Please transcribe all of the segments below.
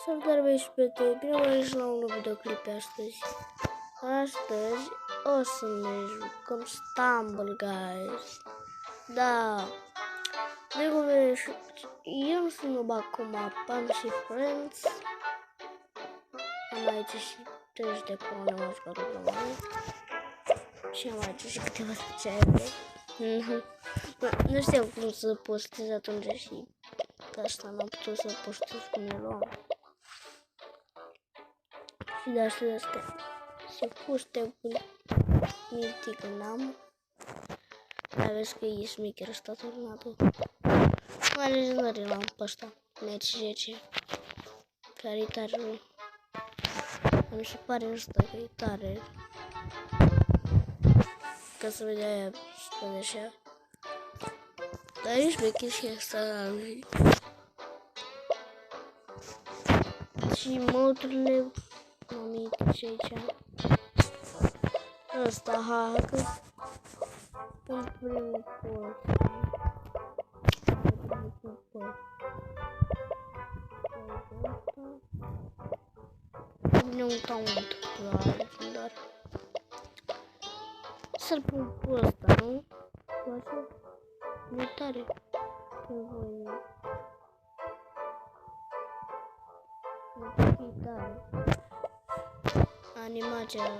Salutare băieți, bine v-am venit la un nou videoclip astăzi. Astăzi o să ne jucăm Stumble Guys. Da, eu nu sunt noob acum, am și friends. Am aici și 30 de corone, am jucat o grămadă. Și am aici și câteva ceaiuri. Nu știam cum să postez atunci și de asta n-am putut să postez cum le luam. Și de astea se puște mintic în am. Dar vezi că e smicher ăsta tornatul. Mai legendare l-am pe ăsta, Match 10. Care e tare rău. Mi se pare ăsta că e tare. Ca să vedea aia spune așa. Dar e șmecher și ăsta la lui. Și modurile mitice aici. Ăsta, hacă. În primul post. Vine un taunt la legendar. Să-l pun pe ăsta, nu? Place? Nu tare. Pe voi. Nu tare. Animația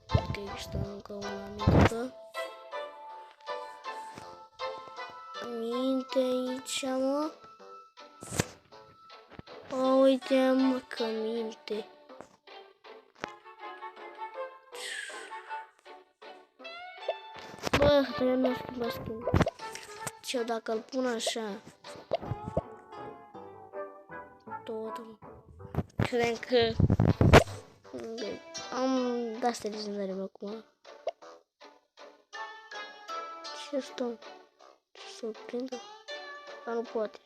că există încă una mică. Minte aici, mă. O, uite, mă, că minte. Bă, eu nu știu, mă schimb. Ce dacă îl pun așa. Tot. Cred că am de-astea legendare acum. Ce stau? Ce să-l prindă? Dar nu poate.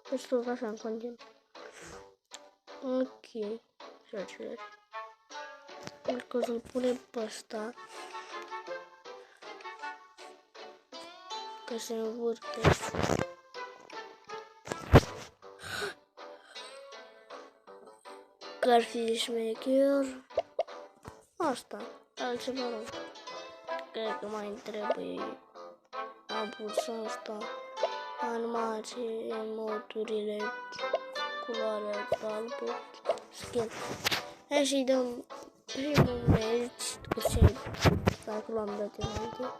Deci tot așa în continuu. Ok. Și același. Că o să-l punem pe ăsta. Că se învârte. Că ar fi șmecher. Asta. Altceva nu. Cred că mai trebuie. Am pus asta. Animație, modurile, culoarea albă, skin. Hai și-i dăm primul meci cu ce dacă l-am dat înainte.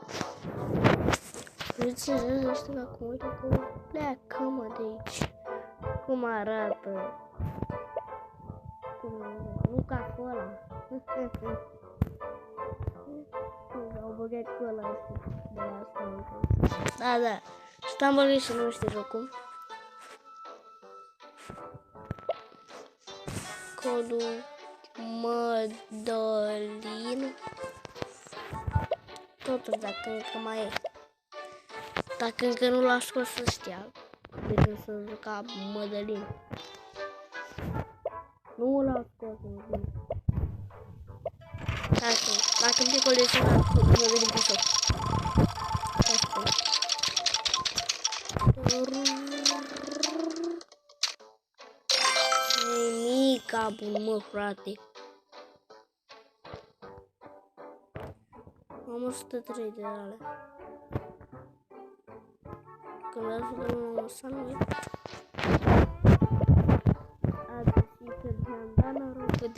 Vreți să zic ăsta acum, uite că pleacă mă de aici. Cum arată. Nu ca cu ăla. Au băgat cu ăla de la asta. Da. Stumble Guys, nu știu jocul. Codul Mădălin. Totuși, dacă încă mai e. Dacă încă nu l-a scos să știa. Deci nu să juca Mădălin. Nu l-a scos Mădălin. Dacă îmi pic o leziune cu Mădălin pe șoc. Nimica bun, mă, frate. Am 103 de ale. Când ajungem la sală. Azi că mi-am dat norocul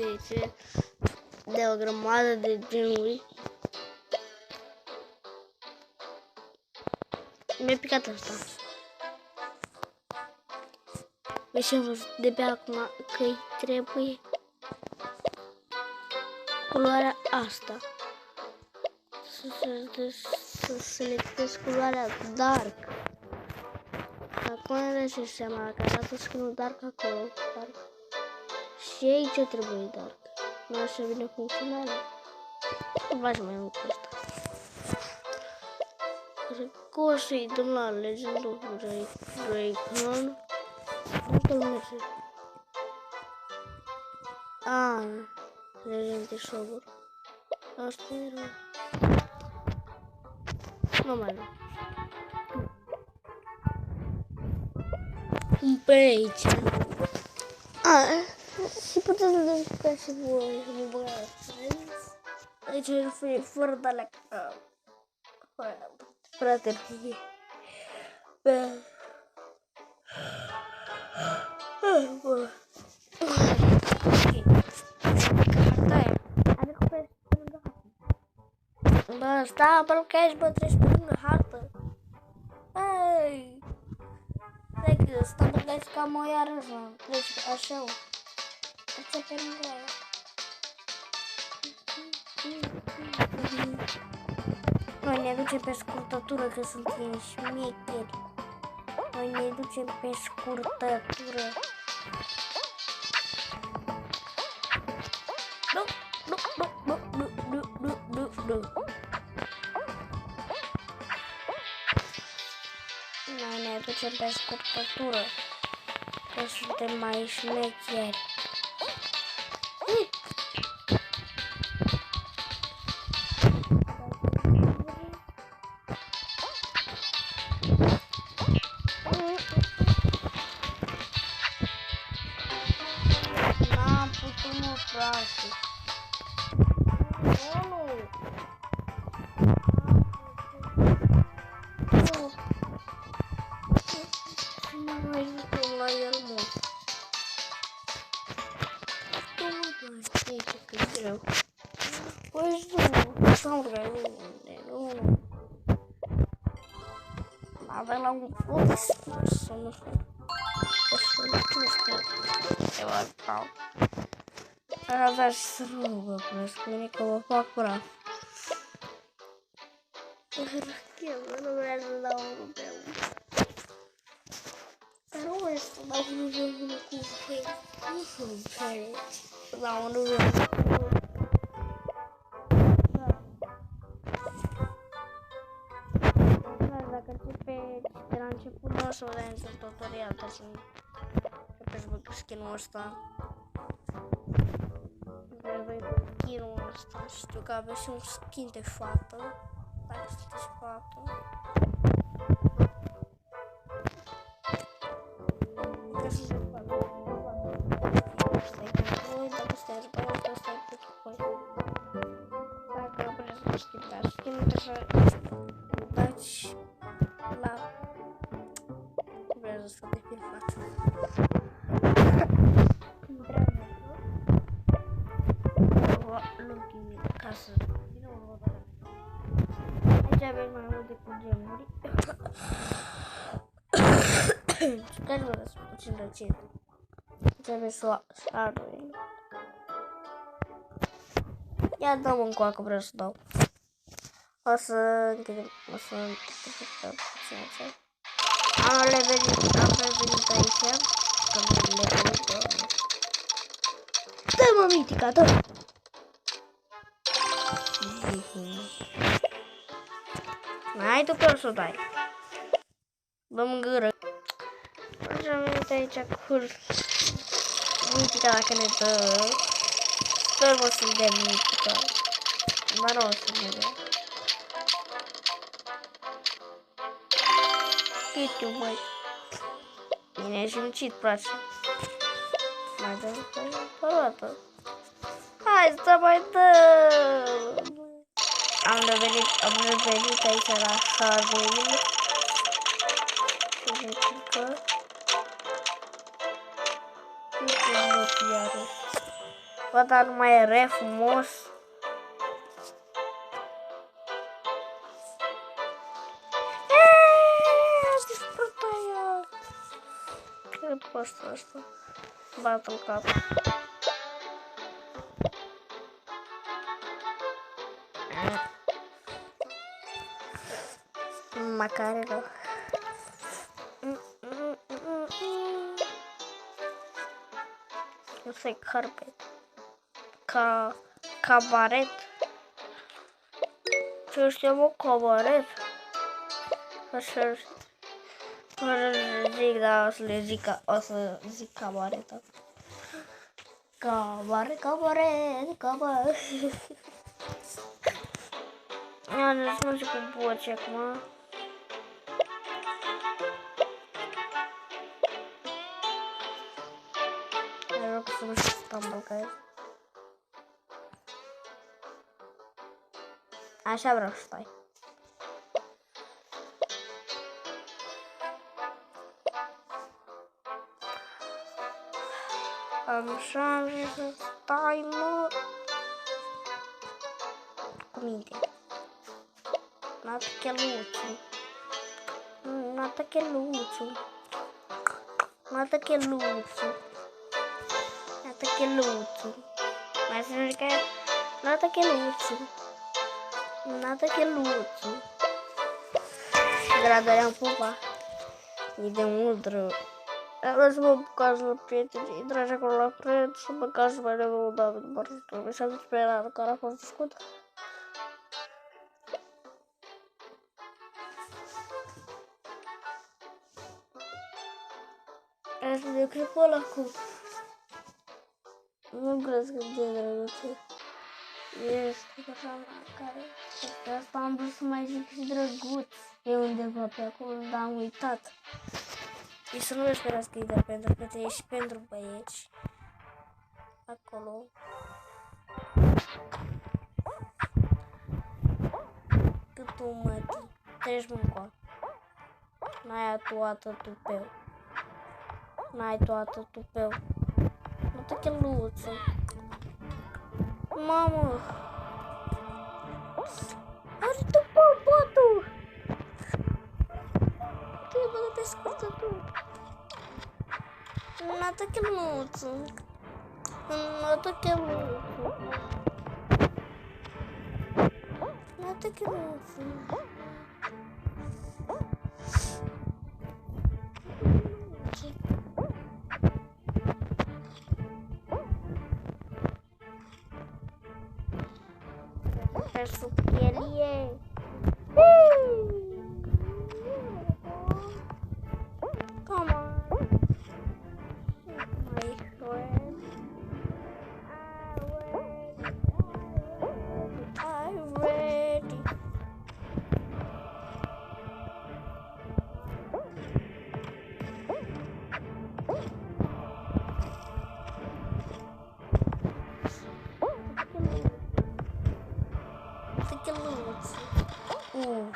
de o grămadă de genuri. Mi-a picat asta. Deci am văzut de pe acum că îi trebuie culoarea asta. Să selectez culoarea dark. Acum ne dă seama că arată skin-ul dark acolo. Dark. Și aici trebuie dark. Nu așa vine funcționarea. Nu faci mai mult cu asta. Că o să-i dăm la legendul Raycon. Nu-l merge. Legend de șoguri. Asta era. Nu mai nu. pe aici. Și puteți să le jucați și voi, să mă băgați. Aici e fără de alea. Frate, pe... Harta aia. Adică pe lângă hartă. Bă, stai, bă, că aici, bă, treci pe lângă hartă. Hei! Stai că stai, bă, că cam o iară să treci așa. Trece pe lângă aia. Noi ne ducem pe scurtătură că suntem șmecheri. Noi ne ducem pe scurtătură. Noi ne ducem pe scurtătură. Că suntem mai șmecheri. N-am putut, mă, frate. Nu mai jucăm la el, mă. Știi ce că e greu. Păi nu, s-am rugat, nu. Avea la un foc să nu știu. Nu știu. Ceva sau. Ar avea și să nu vă plăsc cu mine că vă fac praf. Nu vreau să dau unul pe unul. Dar nu vreau să dau unul pe unul cu fei. Nu sunt pereți. Să dau unul pe unul. Dacă începe de la început, nu o să vă dai niciun tutorial, dar să începeți bă skin-ul ăsta. Skin-ul ăsta, știu că aveți și un skin de fată, dacă sunteți fată. Că sunteți fată, stai pentru voi, dacă sunteți băiat, stai pentru voi. Dacă vreți să schimbați skin-ul, trebuie să dați la... Vreau să de pe față. Ca să vină următoarea. Aici avem mai multe cu gemuri. Jucați-vă răspuns puțin răcit. Aici avem soarele. Ia dăm un coacă, vreau să dau. O să închidem, o să închidem puțin așa. Am revenit aici. Dă-mă mitica, dă! Hai tu pe să o dai. Dă-mi în gură. Așa am venit aici cu mitica dacă ne dă. Sper mă să-mi dea mitica. Dar nu o să-mi dea. Știu, măi. Bine, ai simțit, place. Mai dăm o dată. Hai să mai dăm. Am revenit aici la Harvey. Și verifică. Uite mult iarăși. Bă, dar nu mai e re frumos. Cred că asta. Bat în cap. Macarena. Asta e carpet. Cabaret. Ce știu, mă, cabaret. Așa zic, da, o să le zic, o să zic cabaret. Cabaret. Nu știu cum voce acum. Stumble Guys. Așa vreau să stai. Am șanse să stai, mă. Cu minte. Nata cheluțu. Nata cheluțu. Nata cheluțu. Nata cheluțu. Mai să ne zică Nata cheluțu. Nata cheluțu. Dragă, am pupat. E de mult rău. Vreau să mă bucați la prietenii dragi acolo la cred, să mă cași mai rău, David Barșutul. Și aveți pe ăla care a fost discutat. Asta de clipul ăla cu... Nu cred că de drăguțe. Este așa care... De asta am vrut să mai zic și drăguț. E undeva pe acolo, dar am uitat. Și să nu vă sperați că e doar pentru fete, e și pentru băieți. Acolo. Cât tu mătii. Treci mă încoa. N-ai toată tupeu. N-ai toată tupeu. Nu te cheluță. Mamă! Are tupeu, botul! Trebuie pe scurtătură. Nata cheluță. Nata cheluță. Nata cheluță. Pe sub chelie. Come on. My friend. I'm ready. Take a look. Ooh.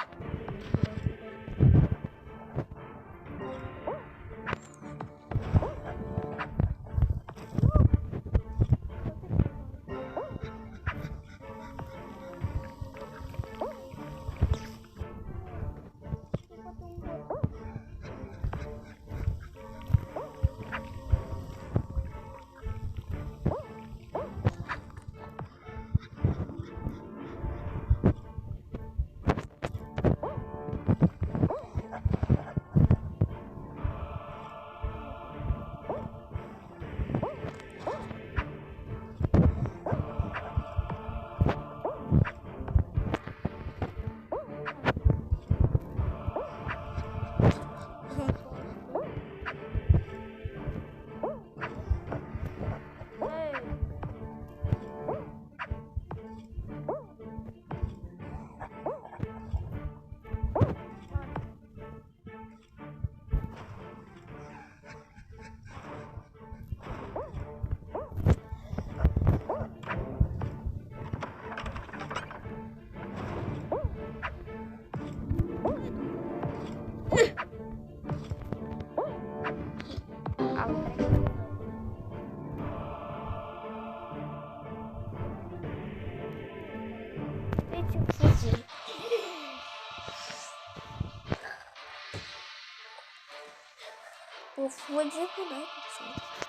O fugit cu noi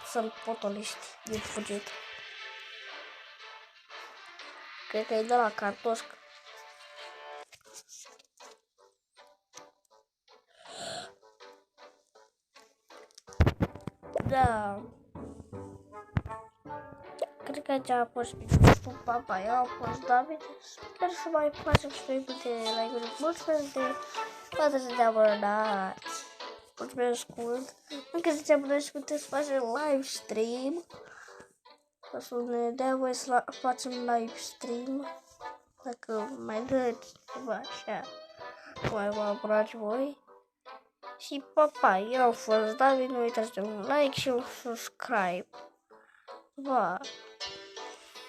să-l potolești din fugit. Cred că e de la cartosc. Da. Cred că aici a fost cu papa, eu am fost David. Sper să mai facem și noi multe like-uri. Mulțumesc de toate să te abonați. Mulțumesc mult. Încă să te abonați și puteți face live stream. O să ne dea voie să facem live stream. Dacă mai dați ceva așa, mai vă abonați voi. Și papa, eu am fost David, nu uitați de un like și un subscribe. 2.